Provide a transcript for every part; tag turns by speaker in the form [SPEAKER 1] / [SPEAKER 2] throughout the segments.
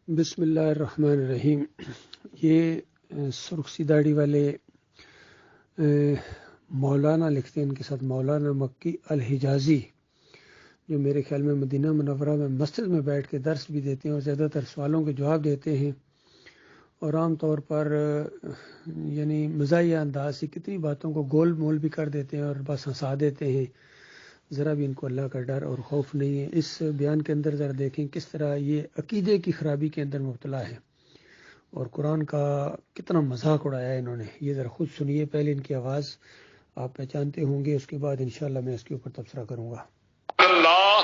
[SPEAKER 1] بسم اللہ الرحمن الرحیم۔ یہ سرخ سی داڑھی والے مولانا لکھتے ہیں، ان کے ساتھ مولانا مکی الحجازی، جو میرے خیال میں مدینہ منورہ میں مسجد میں بیٹھ کے درس بھی دیتے ہیں اور زیادہ تر سوالوں کے جواب دیتے ہیں، اور عام طور پر یعنی مزاحیہ انداز سے کتنی باتوں کو گول مول بھی کر دیتے ہیں اور بس ہنسا دیتے ہیں۔ ذرا بھی ان کو اللہ کا ڈر اور خوف نہیں ہے۔ اس بیان کے اندر ذرا دیکھیں کس طرح یہ عقیدے کی خرابی کے اندر مبتلا ہے اور قرآن کا کتنا مذاق اڑایا ہے انہوں نے۔ یہ ذرا خود سنیے، پہلے ان کی آواز آپ پہچانتے ہوں گے، اس کے بعد انشاءاللہ میں اس کے اوپر تبصرہ کروں گا۔
[SPEAKER 2] اللہ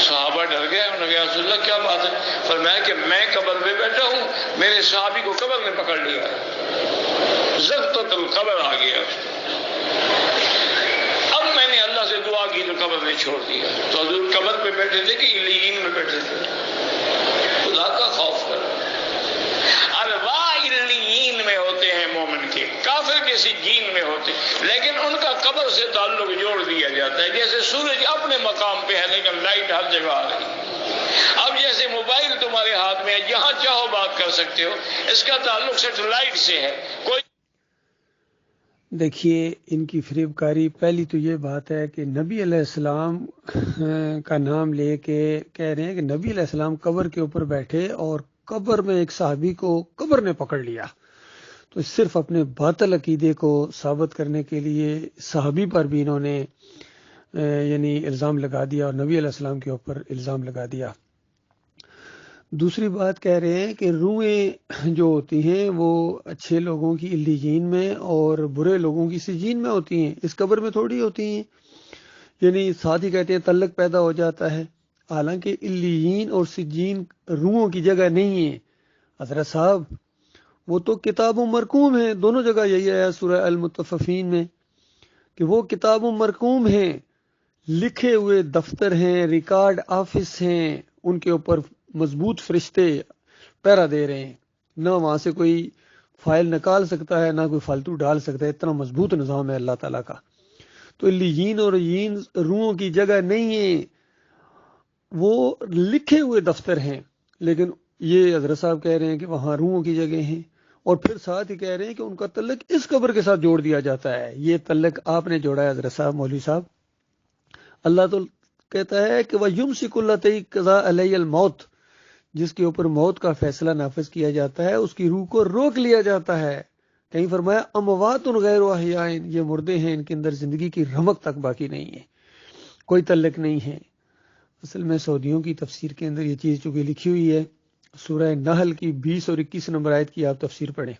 [SPEAKER 2] صحابہ ڈر گئے، انہوں نے کہا رسول اللہ کیا بات ہے؟ فرمایا کہ میں قبر پہ بیٹھا ہوں، میرے صحابی کو قبر نے پکڑ لیا، زغطۃ القبر آ گیا، اب میں نے اللہ سے دعا کی تو قبر نے چھوڑ دیا۔ تو حضور قبر پہ بیٹھے تھے کہ علیین میں بیٹھے تھے؟ خدا کا خوف کرو۔ ارواح علیین میں ہوتے ہیں مومن کے، کافر کے سجین میں ہوتے، لیکن ان کا قبر سے تعلق جوڑ دیا جاتا ہے۔ جیسے سورج اپنے مقام پہ ہے لیکن لائٹ ہر جگہ آ رہی۔ اب جیسے موبائل تمہارے ہاتھ میں ہے، جہاں چاہو بات کر سکتے ہو، اس کا تعلق سیٹلائٹ سے ہے۔ کوئی
[SPEAKER 1] دیکھیے ان کی فریب کاری، پہلی تو یہ بات ہے کہ نبی علیہ السلام کا نام لے کے کہہ رہے ہیں کہ نبی علیہ السلام قبر کے اوپر بیٹھے اور قبر میں ایک صحابی کو قبر نے پکڑ لیا۔ تو صرف اپنے باطل عقیدے کو ثابت کرنے کے لیے صحابی پر بھی انہوں نے یعنی الزام لگا دیا اور نبی علیہ السلام کے اوپر الزام لگا دیا۔ دوسری بات کہہ رہے ہیں کہ روحیں جو ہوتی ہیں وہ اچھے لوگوں کی علیین میں اور برے لوگوں کی سجین میں ہوتی ہیں، اس قبر میں تھوڑی ہوتی ہیں۔ یعنی ساتھ ہی کہتے ہیں تعلق پیدا ہو جاتا ہے، حالانکہ علیین اور سجین روحوں کی جگہ نہیں ہے حضرت صاحب، وہ تو کتاب و مرقوم ہیں۔ دونوں جگہ یہی ہے سورہ المطففین میں کہ وہ کتاب و مرقوم ہیں، لکھے ہوئے دفتر ہیں، ریکارڈ آفس ہیں، ان کے اوپر مضبوط فرشتے پہرا دے رہے ہیں، نہ وہاں سے کوئی فائل نکال سکتا ہے، نہ کوئی فالتو ڈال سکتا ہے، اتنا مضبوط نظام ہے اللہ تعالیٰ کا۔ تو علیین اور علیین روحوں کی جگہ نہیں ہے، وہ لکھے ہوئے دفتر ہیں، لیکن یہ حضرت صاحب کہہ رہے ہیں کہ وہاں روحوں کی جگہ ہیں، اور پھر ساتھ ہی کہہ رہے ہیں کہ ان کا تعلق اس قبر کے ساتھ جوڑ دیا جاتا ہے۔ یہ تعلق آپ نے جوڑا ہے حضرت صاحب، مولوی صاحب۔ اللہ تو کہتا ہے کہ وَيُمْسِكُ الَّتِي قَضَىٰ عَلَيْهَا الْمَوْتِ، جس کے اوپر موت کا فیصلہ نافذ کیا جاتا ہے اس کی روح کو روک لیا جاتا ہے۔ کہیں فرمایا اموات غیر احیاء، یہ مردے ہیں، ان کے اندر زندگی کی رمق تک باقی نہیں ہے، کوئی تعلق نہیں ہے۔ اصل میں سعودیوں کی تفسیر کے اندر یہ چیز چونکہ لکھی ہوئی ہے، سورہ نحل کی 20 اور 21 نمبر آیت کی آپ تفسیر پڑھیں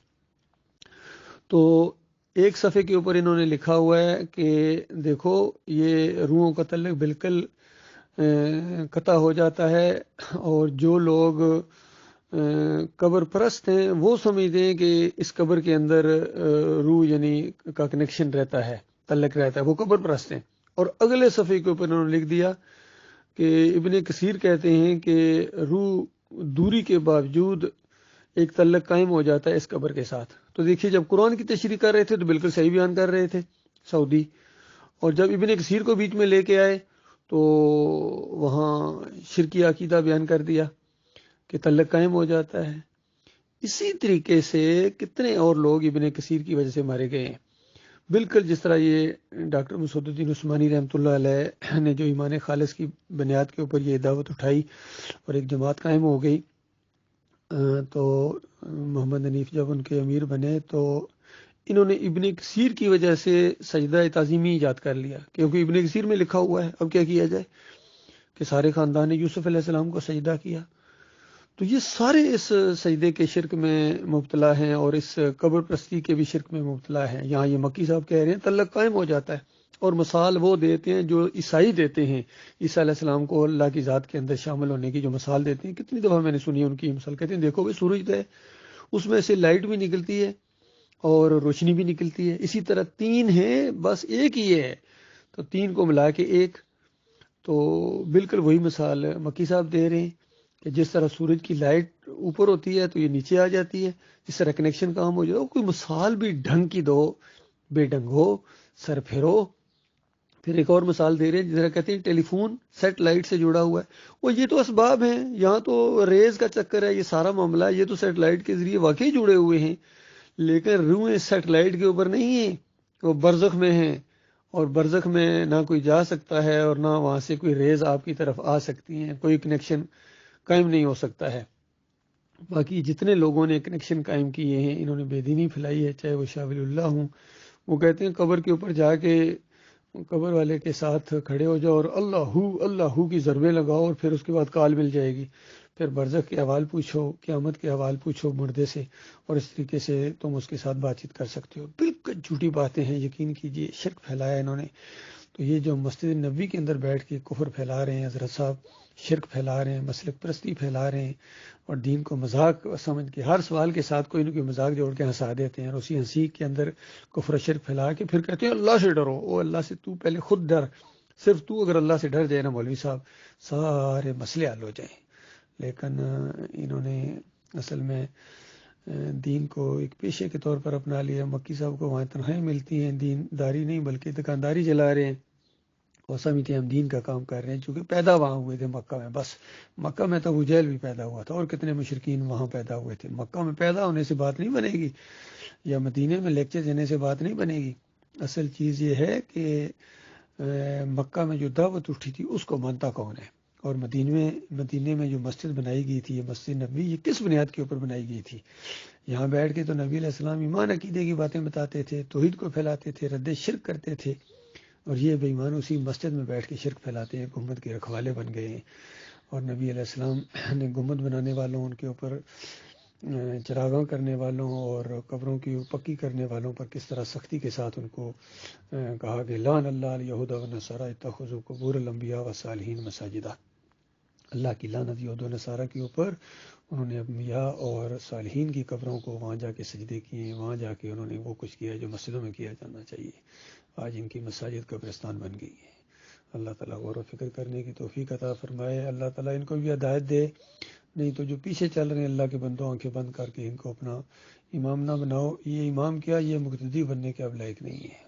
[SPEAKER 1] تو ایک صفحے کے اوپر انہوں نے لکھا ہوا ہے کہ دیکھو یہ روحوں کا تعلق بالکل قطع ہو جاتا ہے، اور جو لوگ قبر پرست ہیں وہ سمجھتے ہیں کہ اس قبر کے اندر روح یعنی کا کنیکشن رہتا ہے، تعلق رہتا ہے، وہ قبر پرست ہیں۔ اور اگلے صفحے کے اوپر انہوں نے لکھ دیا کہ ابن کثیر کہتے ہیں کہ روح دوری کے باوجود ایک تعلق قائم ہو جاتا ہے اس قبر کے ساتھ۔ تو دیکھیے جب قرآن کی تشریح کر رہے تھے تو بالکل صحیح بیان کر رہے تھے سعودی، اور جب ابن کثیر کو بیچ میں لے کے آئے تو وہاں شرکی عقیدہ بیان کر دیا کہ تعلق قائم ہو جاتا ہے۔ اسی طریقے سے کتنے اور لوگ ابن کثیر کی وجہ سے مارے گئے ہیں، بالکل جس طرح یہ ڈاکٹر مسعود الدین عثمانی رحمۃ اللہ علیہ نے جو ایمان خالص کی بنیاد کے اوپر یہ دعوت اٹھائی اور ایک جماعت قائم ہو گئی، تو محمد حنیف جب ان کے امیر بنے تو انہوں نے ابن کثیر کی وجہ سے سجدہ تعظیمی ایجاد کر لیا، کیونکہ ابن کثیر میں لکھا ہوا ہے۔ اب کیا کیا جائے کہ سارے خاندان نے یوسف علیہ السلام کو سجدہ کیا، تو یہ سارے اس سجدے کے شرک میں مبتلا ہیں اور اس قبر پرستی کے بھی شرک میں مبتلا ہیں۔ یہاں یہ مکی صاحب کہہ رہے ہیں تعلق قائم ہو جاتا ہے، اور مثال وہ دیتے ہیں جو عیسائی دیتے ہیں، عیسیٰ علیہ السلام کو اللہ کی ذات کے اندر شامل ہونے کی جو مثال دیتے ہیں، کتنی دفعہ میں نے سنی ہے ان کی مثال، کہتے ہیں دیکھو بھائی سورج ہے، اس میں سے لائٹ بھی نکلتی ہے اور روشنی بھی نکلتی ہے، اسی طرح تین ہیں بس ایک ہی ہے، تو تین کو ملا کے ایک، تو بالکل وہی مثال مکی صاحب دے رہے ہیں کہ جس طرح سورج کی لائٹ اوپر ہوتی ہے تو یہ نیچے آ جاتی ہے، جس طرح کنیکشن کام ہو جائے، کوئی مثال بھی ڈھنگ کی دو، بے ڈھنگ ہو، سر پھیرو، پھر ایک اور مثال دے رہے ہیں، جس کہتے ہیں ٹیلی فون سیٹلائٹ سے جڑا ہوا ہے، وہ یہ تو اسباب ہیں، یہاں تو ریز کا چکر ہے، یہ سارا معاملہ یہ تو سیٹلائٹ کے ذریعے واقعی جڑے ہوئے ہیں، لیکن روحیں سیٹلائٹ کے اوپر نہیں ہیں، وہ برزخ میں ہیں، اور برزخ میں نہ کوئی جا سکتا ہے اور نہ وہاں سے کوئی ریز آپ کی طرف آ سکتی ہیں، کوئی کنیکشن قائم نہیں ہو سکتا ہے۔ باقی جتنے لوگوں نے کنیکشن قائم کیے ہیں، انہوں نے بے دینی پھیلائی ہے، چاہے وہ شاہ ولی اللہ ہوں، وہ کہتے ہیں قبر کے اوپر جا کے قبر والے کے ساتھ کھڑے ہو جاؤ اور اللہ کی ضربیں لگاؤ، اور پھر اس کے بعد کال مل جائے گی، پھر برزخ کے احوال پوچھو، قیامت کے احوال پوچھو مردے سے، اور اس طریقے سے تم اس کے ساتھ بات چیت کر سکتے ہو۔ بالکل جھوٹی باتیں ہیں، یقین کیجئے، شرک پھیلایا انہوں نے۔ تو یہ جو مسجد نبوی کے اندر بیٹھ کے کفر پھیلا رہے ہیں حضرت صاحب، شرک پھیلا رہے ہیں، مسلک پرستی پھیلا رہے ہیں، اور دین کو مذاق سمجھ کے ہر سوال کے ساتھ کوئی نہ کوئی مذاق جوڑ کے ہنسا دیتے ہیں، اور اسی ہنسی کے اندر کفر و شرک پھیلا کے پھر کہتے ہیں اللہ سے ڈرو۔ او اللہ سے تو پہلے خود ڈر، صرف تو اگر اللہ سے ڈر جائے نا مولوی صاحب، سارے مسئلے حل ہو جائیں۔ لیکن انہوں نے اصل میں دین کو ایک پیشے کے طور پر اپنا لیا۔ مکی صاحب کو وہاں تنخواہیں ملتی ہیں، دین داری نہیں بلکہ دکانداری چلا رہے ہیں، اور سمجھتے ہیں ہم دین کا کام کر رہے ہیں، چونکہ پیدا وہاں ہوئے تھے مکہ میں۔ بس مکہ میں تو ابو جہل بھی پیدا ہوا تھا، اور کتنے مشرکین وہاں پیدا ہوئے تھے۔ مکہ میں پیدا ہونے سے بات نہیں بنے گی، یا مدینے میں لیکچر دینے سے بات نہیں بنے گی۔ اصل چیز یہ ہے کہ مکہ میں جو دعوت اٹھی تھی اس کو مانتا کون ہے، اور مدینے میں جو مسجد بنائی گئی تھی، یہ مسجد نبوی، یہ کس بنیاد کے اوپر بنائی گئی تھی؟ یہاں بیٹھ کے تو نبی علیہ السلام ایمان عقیدے کی باتیں بتاتے تھے، توحید کو پھیلاتے تھے، رد شرک کرتے تھے، اور یہ بے ایمان اسی مسجد میں بیٹھ کے شرک پھیلاتے ہیں، گنبد کے رکھوالے بن گئے ہیں۔ اور نبی علیہ السلام نے گنبد بنانے والوں، ان کے اوپر چراغاں کرنے والوں اور قبروں کی پکی کرنے والوں پر کس طرح سختی کے ساتھ ان کو کہا کہ لعن اللہ الیہود والنصارى اتخذوا قبور الانبیاء والصالحین مساجدہ۔ اللہ کی لعنت یہود و نصارہ کے اوپر، انہوں نے انبیاء اور صالحین کی قبروں کو وہاں جا کے سجدے کیے، وہاں جا کے انہوں نے وہ کچھ کیا جو مسجدوں میں کیا جانا چاہیے۔ آج ان کی مساجد قبرستان بن گئی ہے۔ اللہ تعالیٰ غور و فکر کرنے کی توفیق عطا فرمائے، اللہ تعالیٰ ان کو بھی ہدایت دے، نہیں تو جو پیچھے چل رہے ہیں اللہ کے بندوں، آنکھیں بند کر کے ان کو اپنا امام نہ بناؤ۔ یہ امام کیا، یہ مقتدی بننے کے اب لائق نہیں ہے۔